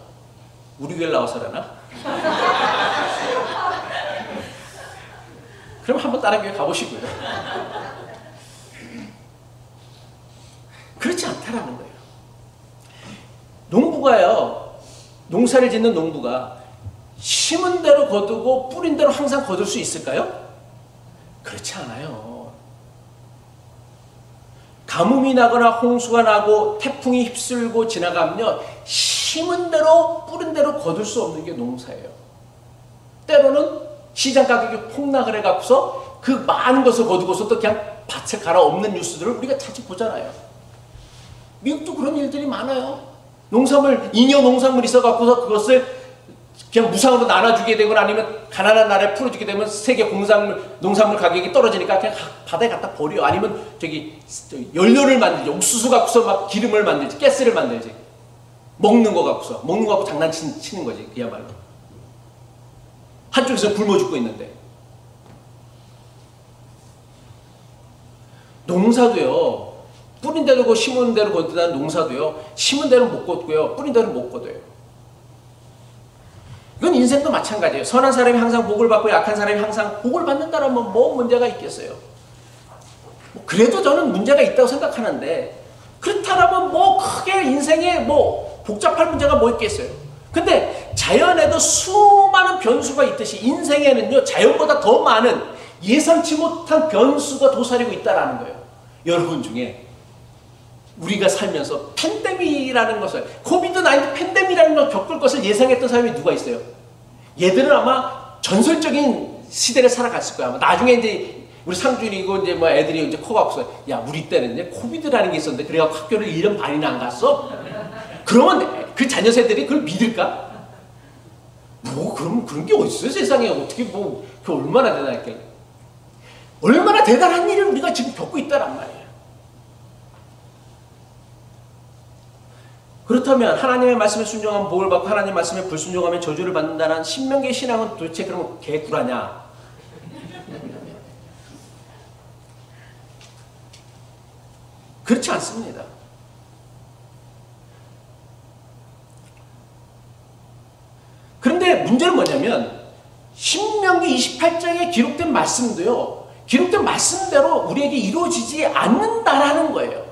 우리 교회를 나와서라나? 그럼 한번 다른 교회 가보시고요. 그렇지 않다라는 거예요. 농부가요, 농사를 짓는 농부가 심은 대로 거두고 뿌린 대로 항상 거둘 수 있을까요? 그렇지 않아요. 가뭄이 나거나 홍수가 나고 태풍이 휩쓸고 지나가면요, 심은 대로 뿌린 대로 거둘 수 없는 게 농사예요. 때로는 시장 가격이 폭락을 해갖고서 그 많은 것을 거두고서 또 그냥 밭에 갈아엎는 뉴스들을 우리가 자주 보잖아요. 미국도 그런 일들이 많아요. 잉여 농산물이 있어갖고서 그것을 그냥 무상으로 나눠주게 되거나 아니면 가난한 나라에 풀어주게 되면 세계 농산물 가격이 떨어지니까 그냥 바다에 갖다 버려. 아니면 연료를 만들지, 옥수수 갖고서 막 기름을 만들지, 가스를 만들지. 먹는 거 갖고 장난치는 거지, 그야말로. 한쪽에서 굶어 죽고 있는데. 농사도요, 뿌린 대로 심은 대로 거둔다는 농사도요, 심은 대로 못 거두고요, 뿌린 대로 못 거둬요. 이건 인생도 마찬가지예요. 선한 사람이 항상 복을 받고 약한 사람이 항상 복을 받는다라면 뭐 문제가 있겠어요. 그래도 저는 문제가 있다고 생각하는데, 그렇다면 뭐 크게 인생에 뭐 복잡할 문제가 뭐 있겠어요. 근데 자연에도 수많은 변수가 있듯이 인생에는요, 자연보다 더 많은 예상치 못한 변수가 도사리고 있다는 거예요. 여러분 중에 우리가 살면서 팬데믹이라는 것을, 코비드-19 팬데믹이라는 걸 겪을 것을 예상했던 사람이 누가 있어요? 얘들은 아마 전설적인 시대를 살아갔을 거야. 아마 나중에 이제 우리 상준이고 이제 뭐 애들이 이제 코가 없어요. 야, 우리 때는 이제 코비드라는 게 있었는데 그래갖고 학교를 1년 반이나 안 갔어? 그러면 그 자녀 세대들이 그걸 믿을까? 그럼 그런 게 어딨어요, 세상에. 어떻게 그 얼마나 대단할까? 얼마나 대단한 일을 우리가 지금 겪고 있다란 말이에요. 그렇다면 하나님의 말씀에 순종하면 복을 받고 하나님의 말씀에 불순종하면 저주를 받는다는 신명기의 신앙은 도대체 그럼 개구라냐? 그렇지 않습니다. 그런데 문제는 뭐냐면 신명기 28장에 기록된 말씀도요, 기록된 말씀대로 우리에게 이루어지지 않는다라는 거예요.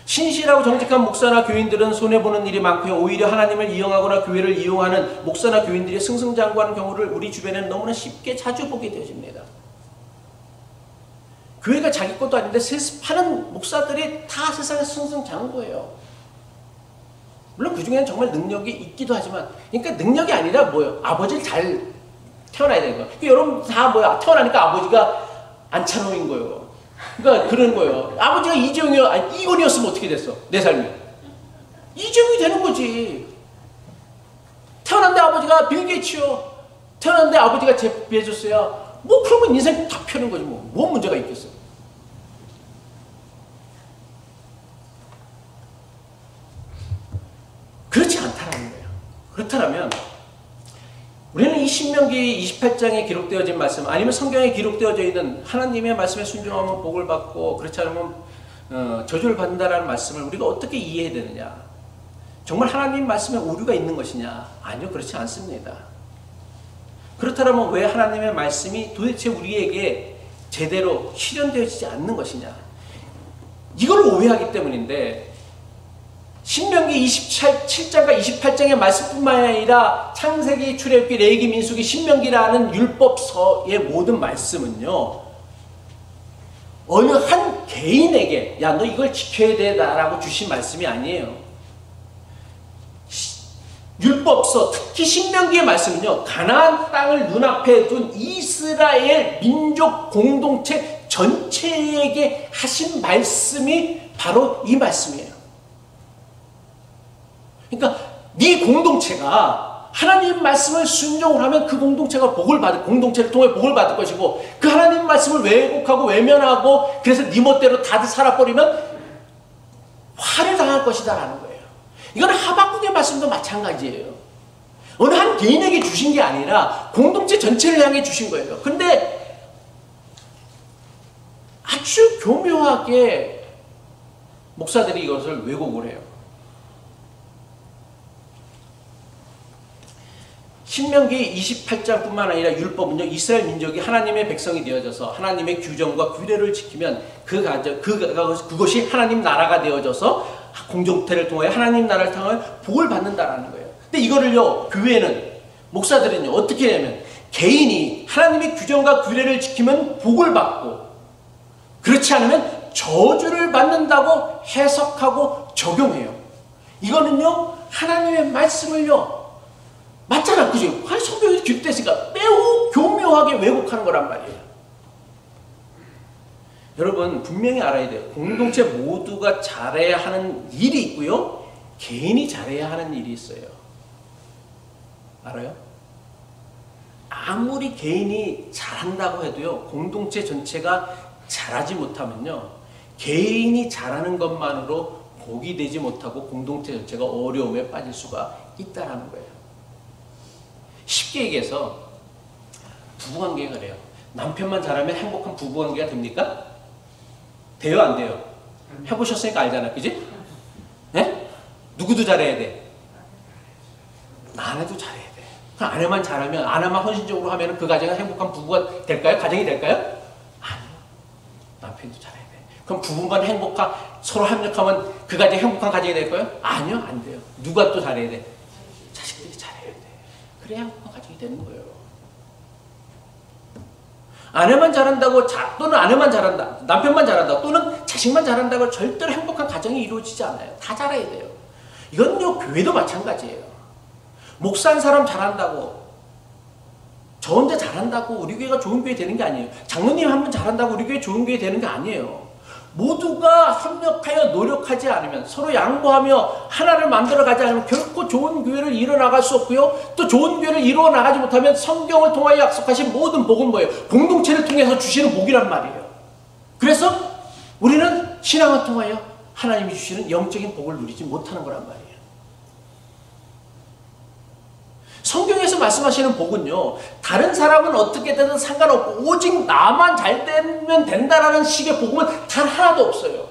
신실하고 정직한 목사나 교인들은 손해보는 일이 많고요, 오히려 하나님을 이용하거나 교회를 이용하는 목사나 교인들이 승승장구하는 경우를 우리 주변에는 너무나 쉽게 자주 보게 되어집니다. 교회가 자기 것도 아닌데 세습하는 목사들이 다 세상에서 승승장구예요. 물론 그 중에는 정말 능력이 있기도 하지만, 그러니까 능력이 아니라 뭐예요? 아버지를 잘 태어나야 되는 거예요. 그러니까 여러분 다 뭐야? 태어나니까 아버지가 안찬호인 거예요. 그러니까 그런 거예요. 아버지가 이건이었으면 어떻게 됐어? 내 삶이. 이재용이 되는 거지. 태어났는데 아버지가 빌 게이츠요. 태어났는데 아버지가 제프 베조스야. 뭐 그러면 인생 다 펴는 거지 뭐. 뭔 문제가 있겠어. 그렇지 않다라는 거예요. 그렇다면 우리는 이 신명기 28장에 기록되어진 말씀 아니면 성경에 기록되어져 있는 하나님의 말씀에 순종하면 복을 받고 그렇지 않으면 저주를 받는다라는 말씀을 우리가 어떻게 이해해야 되느냐. 정말 하나님 말씀에 오류가 있는 것이냐. 아니요, 그렇지 않습니다. 그렇다면 왜 하나님의 말씀이 도대체 우리에게 제대로 실현되어지지 않는 것이냐. 이걸 오해하기 때문인데 신명기 27장과 28장의 말씀뿐만 아니라 창세기, 출애굽기, 레위기, 민수기, 신명기라는 율법서의 모든 말씀은요. 어느 한 개인에게 야, 너 이걸 지켜야 되다라고 주신 말씀이 아니에요. 율법서, 특히 신명기의 말씀은요. 가나안 땅을 눈앞에 둔 이스라엘 민족 공동체 전체에게 하신 말씀이 바로 이 말씀이에요. 그러니까 네 공동체가 하나님 말씀을 순종을 하면 그 공동체가 공동체를 통해 복을 받을 것이고 그 하나님 말씀을 왜곡하고 외면하고 그래서 네 멋대로 다들 살아버리면 화를 당할 것이다 라는 거예요. 이건 하박국의 말씀도 마찬가지예요. 어느 한 개인에게 주신 게 아니라 공동체 전체를 향해 주신 거예요. 근데 아주 교묘하게 목사들이 이것을 왜곡을 해요. 신명기 28장뿐만 아니라 율법은요, 이스라엘 민족이 하나님의 백성이 되어져서 하나님의 규정과 규례를 지키면 그것이 하나님 나라가 되어져서 공동체를 통해 하나님 나라를 통해 복을 받는다라는 거예요. 근데 이거를요, 교회는, 목사들은요, 어떻게 하냐면 개인이 하나님의 규정과 규례를 지키면 복을 받고 그렇지 않으면 저주를 받는다고 해석하고 적용해요. 이거는요, 하나님의 말씀을요, 맞잖아, 그죠? 성경에 기록됐으니까 매우 교묘하게 왜곡하는 거란 말이에요. 여러분, 분명히 알아야 돼요. 공동체 모두가 잘해야 하는 일이 있고요, 개인이 잘해야 하는 일이 있어요. 알아요? 아무리 개인이 잘한다고 해도요, 공동체 전체가 잘하지 못하면요, 개인이 잘하는 것만으로 복이 되지 못하고 공동체 전체가 어려움에 빠질 수가 있다는 거예요. 쉽게 얘기해서 부부관계가 그래요. 남편만 잘하면 행복한 부부관계가 됩니까? 돼요, 안 돼요? 해보셨으니까 알잖아, 그지? 네? 누구도 잘해야 돼? 아내도 잘해야 돼. 그 아내만 잘하면, 아내만 헌신적으로 하면 그 가정은 행복한 부부가 될까요? 가정이 될까요? 아니요. 남편도 잘해야 돼. 그럼 부부만 서로 협력하면 그 가정이 행복한 가정이 될까요? 아니요, 안 돼요. 누가 또 잘해야 돼? 자식들이 잘해야 돼. 그래야 행복한 가정이 되는 거예요. 아내만 잘한다고 또는 아내만 잘한다, 남편만 잘한다, 또는 자식만 잘한다고 절대로 행복한 가정이 이루어지지 않아요. 다 잘해야 돼요. 이건요, 교회도 마찬가지예요. 목사 한 사람 잘한다고, 저 혼자 잘한다고 우리 교회가 좋은 교회 되는 게 아니에요. 장로님 한 분 잘한다고 우리 교회 좋은 교회 되는 게 아니에요. 모두가 협력하여 노력하지 않으면, 서로 양보하며 하나를 만들어가지 않으면 결코 좋은 교회를 이뤄나갈 수 없고요. 또 좋은 교회를 이루어나가지 못하면 성경을 통하여 약속하신 모든 복은 뭐예요? 공동체를 통해서 주시는 복이란 말이에요. 그래서 우리는 신앙을 통하여 하나님이 주시는 영적인 복을 누리지 못하는 거란 말이에요. 성경에서 말씀하시는 복은요, 다른 사람은 어떻게 되든 상관없고 오직 나만 잘 되면 된다라는 식의 복음은 단 하나도 없어요.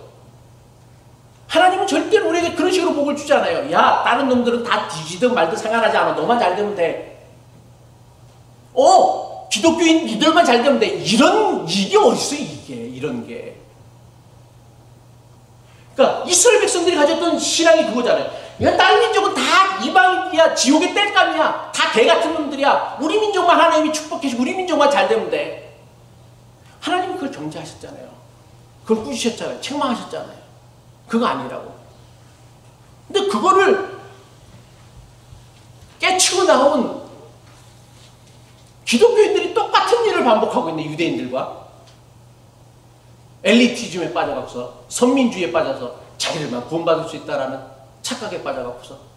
하나님은 절대로 우리에게 그런 식으로 복을 주지 않아요. 야, 다른 놈들은 다 뒤지든 말든 상관하지 않아. 너만 잘 되면 돼. 기독교인 니들만 잘 되면 돼. 이게 어딨어, 이런 게. 그러니까 이스라엘 백성들이 가졌던 신앙이 그거잖아요. 다른 민족은 다 이방인이야, 지옥의 땔감이야, 다 개 같은 놈들이야. 우리 민족만 하나님이 축복해주고 우리 민족만 잘 되면 돼. 하나님이 그걸 정죄하셨잖아요. 그걸 꾸짖으셨잖아요. 책망하셨잖아요. 그거 아니라고. 근데 그거를 깨치고 나온 기독교인들이 똑같은 일을 반복하고 있는 유대인들과 엘리티즘에 빠져갖고서 선민주의에 빠져서 자기들만 구원받을 수 있다라는 착각에 빠져갖고서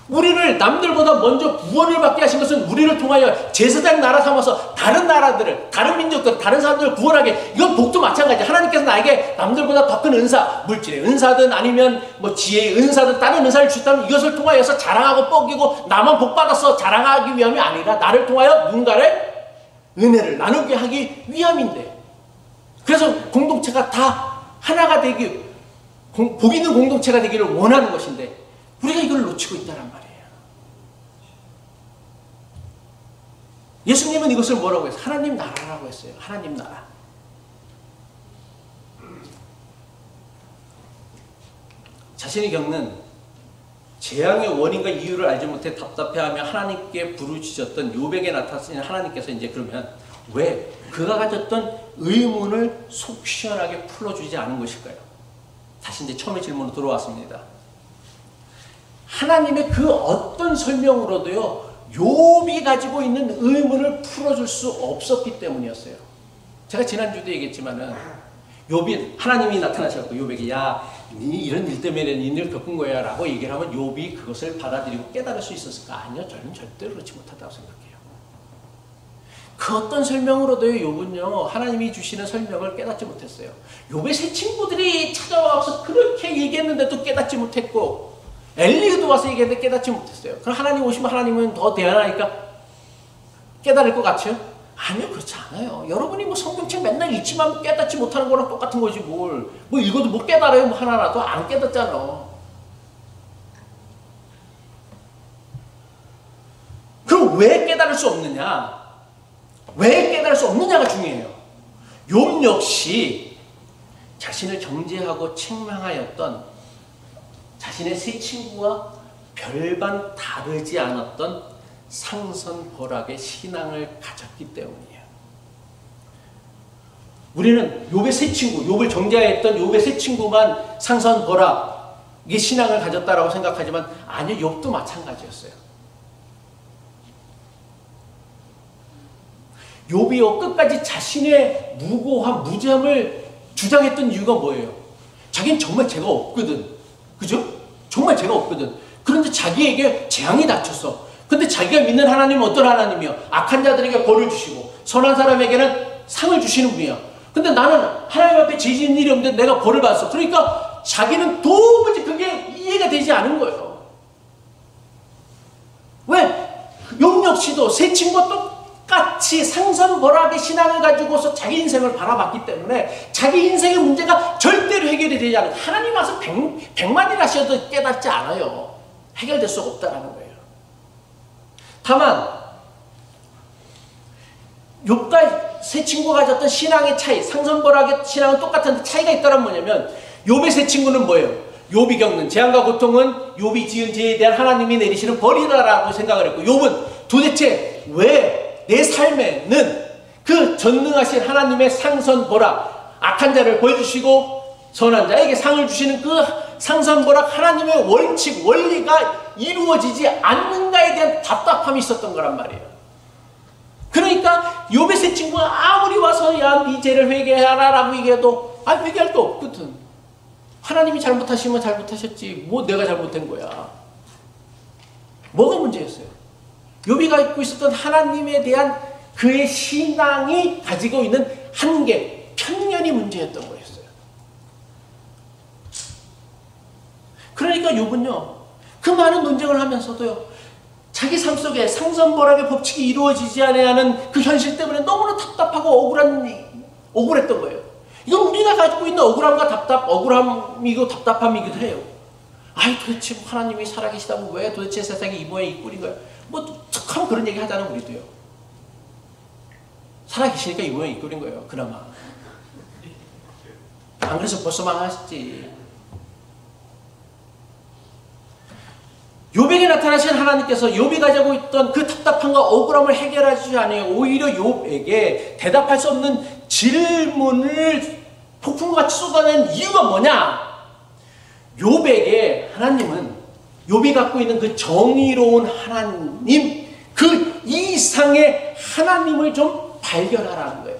우리를 남들보다 먼저 구원을 받게 하신 것은 우리를 통하여 제사장 나라 삼아서 다른 나라들을, 다른 민족들, 다른 사람들을 구원하게. 이건 복도 마찬가지야. 하나님께서 나에게 남들보다 더 큰 은사, 물질의 은사든 아니면 뭐 지혜의 은사든 다른 은사를 주셨다면 이것을 통하여서 자랑하고 뻐기고 나만 복 받았어 자랑하기 위함이 아니라 나를 통하여 누군가를 은혜를 나누게 하기 위함인데. 그래서 공동체가 다 하나가 되기, 복 있는 공동체가 되기를 원하는 것인데 우리가 이걸 놓치고 있다는 말이에요. 예수님은 이것을 뭐라고 했어요? 하나님 나라라고 했어요. 하나님 나라. 자신이 겪는 재앙의 원인과 이유를 알지 못해 답답해하며 하나님께 부르짖었던 욥에게 나타나신 하나님께서 이제 그러면 왜 그가 가졌던 의문을 속 시원하게 풀어주지 않은 것일까요? 다시 이제 처음에 질문으로 들어왔습니다. 하나님의 그 어떤 설명으로도요, 욥이 가지고 있는 의문을 풀어줄 수 없었기 때문이었어요. 제가 지난주도 얘기했지만은 욥이 하나님이 나타나셔서 욥에게 야, 네 이런 일 때문에 이런 일을 겪은 거야 라고 얘기를 하면 욥이 그것을 받아들이고 깨달을 수 있었을까? 아니요, 저는 절대로 그렇지 못하다고 생각해요. 그 어떤 설명으로도요, 욥은요, 하나님이 주시는 설명을 깨닫지 못했어요. 욥의 세 친구들이 찾아와서 그렇게 얘기했는데도 깨닫지 못했고, 엘리야도 와서 얘기했는데 깨닫지 못했어요. 그럼 하나님 오시면 하나님은 더 대단하니까 깨달을 것 같죠? 아니요, 그렇지 않아요. 여러분이 뭐 성경책 맨날 읽지만 깨닫지 못하는 거랑 똑같은 거지 뭘. 뭐 읽어도 못 깨달아요. 뭐 하나라도 안 깨닫잖아. 그럼 왜 깨달을 수 없느냐? 왜 깨달을 수 없느냐가 중요해요. 욥 역시 자신을 정죄하고 책망하였던 자신의 세 친구와 별반 다르지 않았던 상선벌악의 신앙을 가졌기 때문이에요. 우리는 욥의 세 친구, 욥을 정죄했던 욥의 세 친구만 상선벌악의 신앙을 가졌다라고 생각하지만 아니요, 욥도 마찬가지였어요. 욥이요, 끝까지 자신의 무고함, 무죄함을 주장했던 이유가 뭐예요? 자기는 정말 죄가 없거든. 그죠? 정말 죄가 없거든. 그런데 자기에게 재앙이 닥쳤어. 근데 자기가 믿는 하나님은 어떤 하나님이요? 악한 자들에게 벌을 주시고 선한 사람에게는 상을 주시는 분이야. 근데 나는 하나님 앞에 죄 지은 일이 없는데 내가 벌을 받았어. 그러니까 자기는 도무지 그게 이해가 되지 않은 거예요. 왜? 욥 역시도 세 친구와 똑같이 상선벌악의 신앙을 가지고서 자기 인생을 바라봤기 때문에 자기 인생의 문제가 절대로 해결이 되지 않아요. 하나님 와서 백만일 하셔도 깨닫지 않아요. 해결될 수가 없다는 거예요. 다만 욥과 세 친구가 가졌던 신앙의 차이, 상선벌악의 신앙은 똑같은데 차이가 있다는 뭐냐면 욥의 세 친구는 뭐예요? 욥이 겪는 재앙과 고통은 욥이 지은 죄에 대한 하나님이 내리시는 벌이다라고 생각을 했고, 욥은 도대체 왜 내 삶에는 그 전능하신 하나님의 상선벌악, 악한 자를 벌 주시고 선한 자에게 상을 주시는 그 상선벌악 하나님의 원칙, 원리가 이루어지지 않는가에 대한 답답함이 있었던 거란 말이에요. 그러니까 욥의 세 친구가 아무리 와서 야, 네 죄를 회개하라 라고 얘기해도 회개할 게 없거든. 하나님이 잘못하시면 잘못하셨지 뭐 내가 잘못한 거야. 뭐가 문제였어요? 욥이 갖고 있었던 하나님에 대한 그의 신앙이 가지고 있는 한계, 편견이 문제였던 거였어요. 그러니까 욥은요, 그 많은 논쟁을 하면서도요, 자기 삶 속에 상선벌악의 법칙이 이루어지지 않는 그 현실 때문에 너무나 답답하고 억울했던 거예요. 이건 우리가 가지고 있는 억울함이고 답답함이기도 해요. 아이, 도대체 하나님이 살아계시다면 왜 도대체 세상에 이 모양이 이 꼴인 거야? 뭐 툭하면 그런 얘기 하잖아. 우리도요. 살아계시니까 이 모양이 이 꼴인 거예요. 그나마. 안 그래서 벌써 망하셨지. 욥에게 나타나신 하나님께서 욥이 가지고 있던 그 답답함과 억울함을 해결하지 않아요. 오히려 욥에게 대답할 수 없는 질문을 폭풍같이 쏟아낸 이유가 뭐냐? 욥에게 하나님은 욥이 갖고 있는 그 정의로운 하나님, 그 이상의 하나님을 좀 발견하라는 거예요.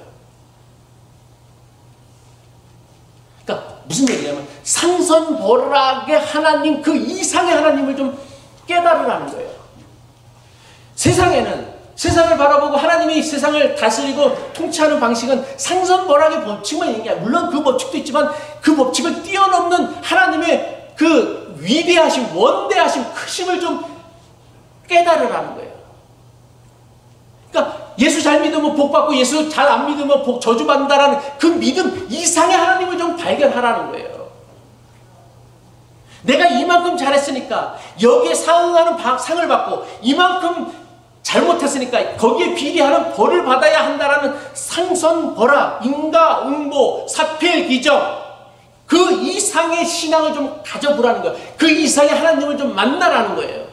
그러니까 무슨 얘기냐면 상선벌악의 하나님, 그 이상의 하나님을 좀 깨달으라는 거예요. 세상을 바라보고 하나님이 세상을 다스리고 통치하는 방식은 상선벌학의 법칙만 있는 게 아니라, 물론 그 법칙도 있지만 그 법칙을 뛰어넘는 하나님의 그 위대하심, 원대하심, 크심을 좀 깨달으라는 거예요. 그러니까 예수 잘 믿으면 복 받고 예수 잘 안 믿으면 저주받는다라는 그 믿음 이상의 하나님을 좀 발견하라는 거예요. 내가 이만큼 잘했으니까 여기에 상응하는 상을 받고, 이만큼 잘못했으니까 거기에 비례하는 벌을 받아야 한다라는 상선벌학, 인과응보, 사필기정, 그 이상의 신앙을 좀 가져보라는 거예요. 그 이상의 하나님을 좀 만나라는 거예요.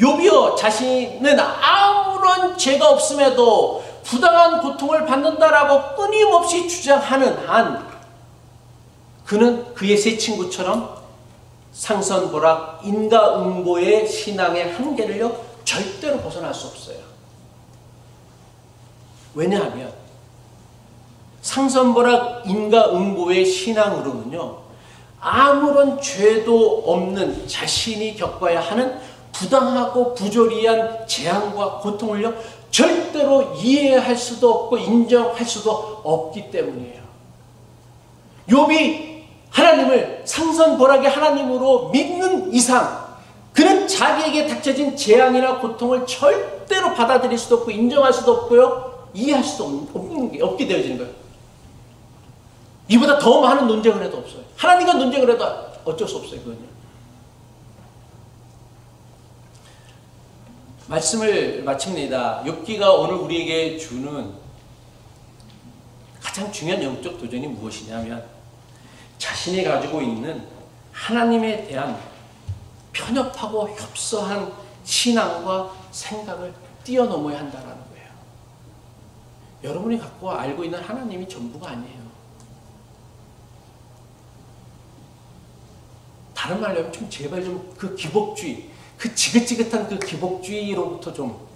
욥이여, 자신은 아무런 죄가 없음에도 부당한 고통을 받는다라고 끊임없이 주장하는 한, 그는 그의 세 친구처럼 상선벌학, 인과응보의 신앙의 한계를요 절대로 벗어날 수 없어요. 왜냐하면 상선벌학, 인과응보의 신앙으로는요 아무런 죄도 없는 자신이 겪어야 하는 부당하고 부조리한 재앙과 고통을요 절대로 이해할 수도 없고 인정할 수도 없기 때문이에요. 욥이 하나님을 상선벌학의 하나님으로 믿는 이상, 그는 자기에게 닥쳐진 재앙이나 고통을 절대로 받아들일 수도 없고 인정할 수도 없고요 이해할 수도 없게 되어지는 거예요. 이보다 더 많은 논쟁을 해도 없어요. 하나님과 논쟁을 해도 어쩔 수 없어요. 그건요. 말씀을 마칩니다. 욥기가 오늘 우리에게 주는 가장 중요한 영적 도전이 무엇이냐면, 자신이 가지고 있는 하나님에 대한 편협하고 협소한 신앙과 생각을 뛰어넘어야 한다는 거예요. 여러분이 갖고 알고 있는 하나님이 전부가 아니에요. 다른 말로 하면 좀 제발 좀 그 기복주의, 그 지긋지긋한 그 기복주의로부터 좀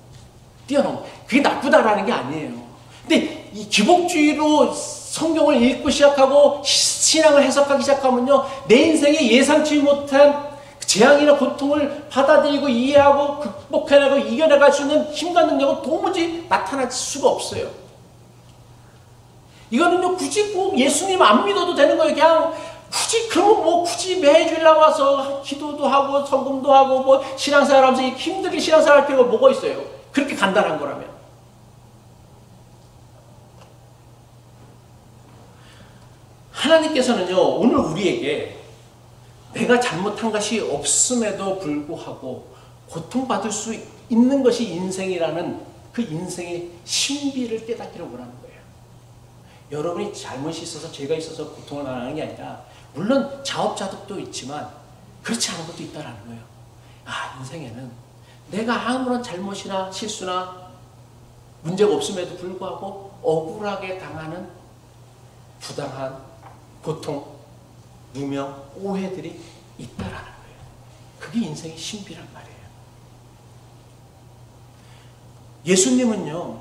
뛰어넘어. 그게 나쁘다라는 게 아니에요. 근데 이 기복주의로 성경을 읽고 시작하고 신앙을 해석하기 시작하면요 내 인생에 예상치 못한 재앙이나 고통을 받아들이고 이해하고 극복해나가고 이겨나갈 수 있는 힘과 능력은 도무지 나타날 수가 없어요. 이거는요 굳이 꼭 예수님 안 믿어도 되는 거예요. 그냥 굳이 그러면 뭐 굳이 매주일 나와서 기도도 하고 성금도 하고 뭐 신앙생활 하면서 힘들게 신앙생활 할 필요가 뭐가 있어요. 그렇게 간단한 거라면. 하나님께서는요 오늘 우리에게 내가 잘못한 것이 없음에도 불구하고 고통받을 수 있는 것이 인생이라는 그 인생의 신비를 깨닫기를 원하는 거예요. 여러분이 잘못이 있어서 죄가 있어서 고통을 당하는 게 아니라, 물론 자업자득도 있지만 그렇지 않은 것도 있다는 거예요. 아, 인생에는 내가 아무런 잘못이나 실수나 문제가 없음에도 불구하고 억울하게 당하는 부당한 고통, 누명, 오해들이 있다라는 거예요. 그게 인생의 신비란 말이에요. 예수님은요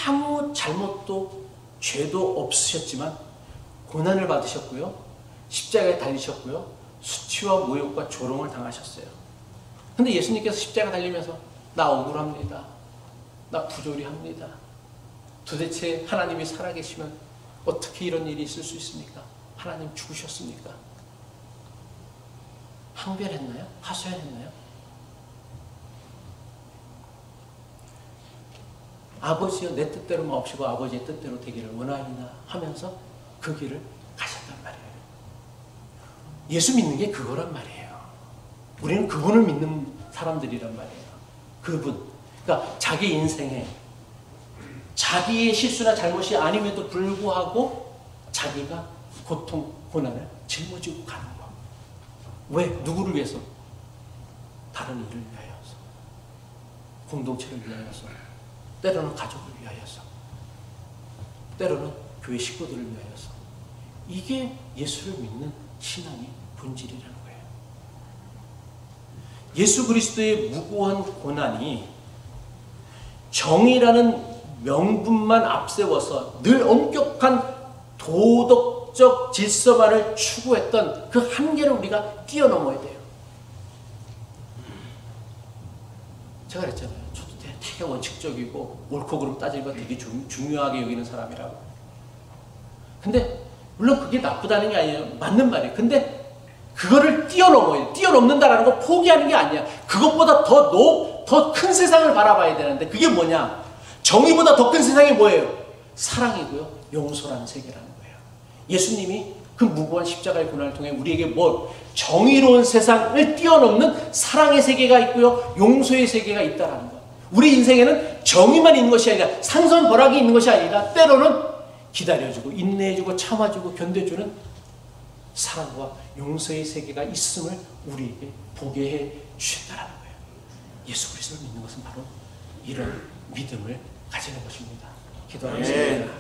아무 잘못도 죄도 없으셨지만 고난을 받으셨고요 십자가에 달리셨고요 수치와 모욕과 조롱을 당하셨어요. 근데 예수님께서 십자가 달리면서 나 억울합니다, 나 부조리합니다, 도대체 하나님이 살아계시면 어떻게 이런 일이 있을 수 있습니까? 하나님 죽으셨습니까? 항변했나요? 하소연했나요? 아버지여 내 뜻대로 마옵시고 아버지의 뜻대로 되기를 원하이나 하면서 그 길을 가셨단 말이에요. 예수 믿는 게 그거란 말이에요. 우리는 그분을 믿는 사람들이란 말이에요. 그분. 그러니까 자기 인생에 자기의 실수나 잘못이 아님에도 불구하고 자기가 고통, 고난을 짊어지고 가는 거. 왜? 누구를 위해서? 다른 이를 위하여서, 공동체를 위하여서, 때로는 가족을 위하여서, 때로는 교회 식구들을 위하여서. 이게 예수를 믿는 신앙의 본질이라는 거예요. 예수 그리스도의 무고한 고난이 정의라는 명분만 앞세워서 늘 엄격한 도덕적 질서만을 추구했던 그 한계를 우리가 뛰어넘어야 돼요. 제가 그랬잖아요. 저도 되게 원칙적이고 옳고 그름 따지는 거 되게 중요하게 여기는 사람이라고. 근데 물론 그게 나쁘다는 게 아니에요. 맞는 말이에요. 근데 그거를 뛰어넘어요. 뛰어넘는다라는 거 포기하는 게 아니야. 그것보다 더 큰 세상을 바라봐야 되는데 그게 뭐냐? 정의보다 더 큰 세상이 뭐예요? 사랑이고요. 용서라는 세계라는 거예요. 예수님이 그 무고한 십자가의 고난을 통해 우리에게 뭐 정의로운 세상을 뛰어넘는 사랑의 세계가 있고요. 용서의 세계가 있다라는 거예요. 우리 인생에는 정의만 있는 것이 아니라 상선벌악이 있는 것이 아니라 때로는 기다려주고 인내해주고 참아주고 견뎌주는 사랑과 용서의 세계가 있음을 우리에게 보게 해 주셨다라는 거예요. 예수 그리스도를 믿는 것은 바로 이런 믿음을 가지는 것입니다. 기도하겠습니다.